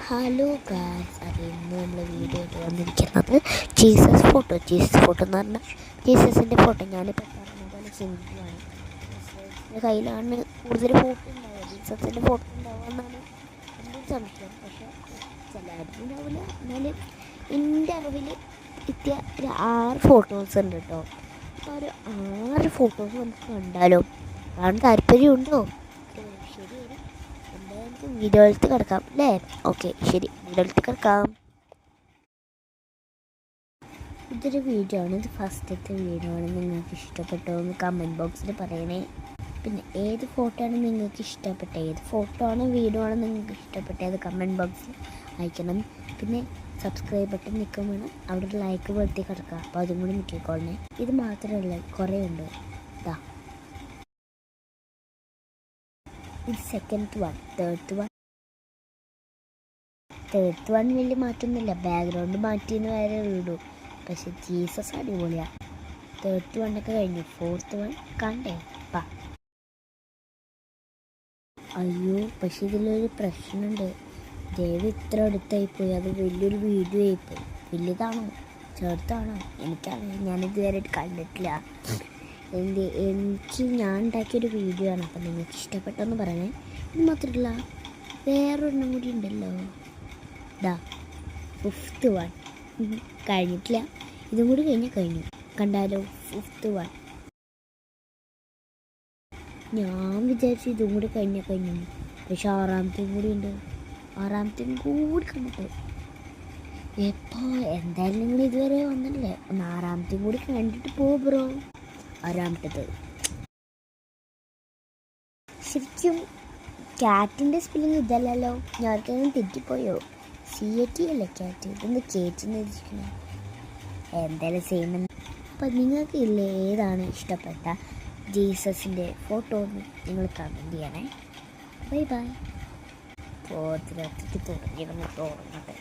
Hello guys, അത് ഇന്ന് നമ്മൾ വീഡിയോ ആയിട്ട് വന്നിരിക്കുന്നത് ജീസസ് ഫോട്ടോ എന്ന് പറഞ്ഞാൽ ജീസസിൻ്റെ ഫോട്ടോ. ഞാനിപ്പോൾ പറഞ്ഞ പോലെ സിമ്പിളാണ്. ജീസസിൻ്റെ കയ്യിലാണ് കൂടുതൽ ഫോട്ടോ ഉണ്ടാവുക, ജീസസിൻ്റെ ഫോട്ടോ ഉണ്ടാവുക എൻ്റെ ഒരു സംശയം. പക്ഷേ ചിലർക്ക് ഉണ്ടാവില്ല. എന്നാലും എൻ്റെ അറിവിൽ കിട്ടിയ ഒരു 6 ഫോട്ടോസ് ഉണ്ട് കേട്ടോ. അപ്പോൾ ഒരു 6 ഫോട്ടോസ് നമുക്ക് കണ്ടാലോ? കാണാൻ താല്പര്യമുണ്ടോ? ശരി, എന്തായാലും വീഡിയോയിലേക്ക് കിടക്കാം അല്ലേ? ഓക്കെ, ശരി, വീഡിയോയിലേക്ക് കിടക്കാം. ഇതൊരു വീഡിയോ ആണ്, ഇത് ഫസ്റ്റത്തെ വീഡിയോ ആണ്. നിങ്ങൾക്ക് ഇഷ്ടപ്പെട്ടോ എന്ന് കമൻറ്റ് ബോക്സിൽ പറയണേ. പിന്നെ ഏത് ഫോട്ടോ ആണ് നിങ്ങൾക്ക് ഇഷ്ടപ്പെട്ടത്, ഏത് ഫോട്ടോ ആണ് വീഡിയോ ആണ് നിങ്ങൾക്ക് ഇഷ്ടപ്പെട്ടത്, അത് കമൻറ്റ് ബോക്സിൽ അയക്കണം. പിന്നെ സബ്സ്ക്രൈബ് ബട്ടൺ നിൽക്കാൻ വേണം, അവിടെ ഒരു ലൈക്ക് വെറുതെ കിടക്കുക. അപ്പോൾ അതും കൂടി നിൽക്കിക്കോളണേ. ഇത് മാത്രമല്ല, കുറേ ഉണ്ട്. ഇതാ, ഇത് സെക്കൻഡ് വൺ. തേർഡ് വൺ വലിയ മാറ്റമൊന്നുമില്ല, ബാക്ക്ഗ്രൗണ്ട് മാറ്റിയെന്ന് വരെ ഉള്ളൂ. പക്ഷെ ജീസസ് അടിപൊളിയാണ്. തേർഡ് വണ്ണൊക്കെ കഴിഞ്ഞു. ഫോർത്ത് വൺ കണ്ടേ പാ. അയ്യോ, പക്ഷെ ഇതിലൊരു പ്രശ്നമുണ്ട്. ദേവ് ഇത്ര അടുത്തായിപ്പോയി, അത് വലിയൊരു വീഡിയോ ആയിപ്പോയി. വലിയതാണോ ചെറുതാണോ എനിക്കറിയാം, ഞാനിതുവരെ കണ്ടിട്ടില്ല. എനിക്ക് ഞാൻ ഉണ്ടാക്കിയൊരു വീഡിയോ ആണ്. അപ്പം നിങ്ങൾക്ക് ഇഷ്ടപ്പെട്ടെന്ന് പറയണേ. ഇത് മാത്രമല്ല, വേറൊരെണ്ണം കൂടി ഉണ്ടല്ലോ. ഇതാ, ഫിഫ്ത്ത് വൺ കഴിഞ്ഞിട്ടില്ല. ഇതും കൂടി കഴിഞ്ഞു. കണ്ടാലോ? Fifth one. ഞാൻ വിചാരിച്ചു ഇതും കൂടി കഴിഞ്ഞു. പക്ഷെ ആറാമത്തെയും കൂടി ഉണ്ട്. ആറാമത്തെയും കൂടി കണ്ടിട്ട് എപ്പോൾ എന്തായാലും നിങ്ങൾ ഇതുവരെ വന്നില്ലേ, ഒന്ന് ആറാമത്തെയും കൂടി കണ്ടിട്ട് പോ ബ്രോ. ആറാമത്തേത് ശരിക്കും ക്യാറ്റിൻ്റെ സ്പെല്ലിങ് ഇതല്ലല്ലോ. ഞാർക്കെങ്കിലും തെറ്റിപ്പോയോ? CAT അല്ലേ ക്യാറ്റ്, ഇതൊന്ന് കേറ്റെന്ന് വെച്ചിരിക്കണേ. എന്തായാലും സെയിം. അപ്പം നിങ്ങൾക്ക് ഇല്ലേ ഏതാണ് ഇഷ്ടപ്പെട്ട ജീസസിൻ്റെ ഫോട്ടോ എന്ന് നിങ്ങൾ കമൻറ്റ് ചെയ്യണേ. ബൈ. പോത്തിനൊക്കെ തുടങ്ങി നമുക്ക് ഓർമ്മട്ടെ.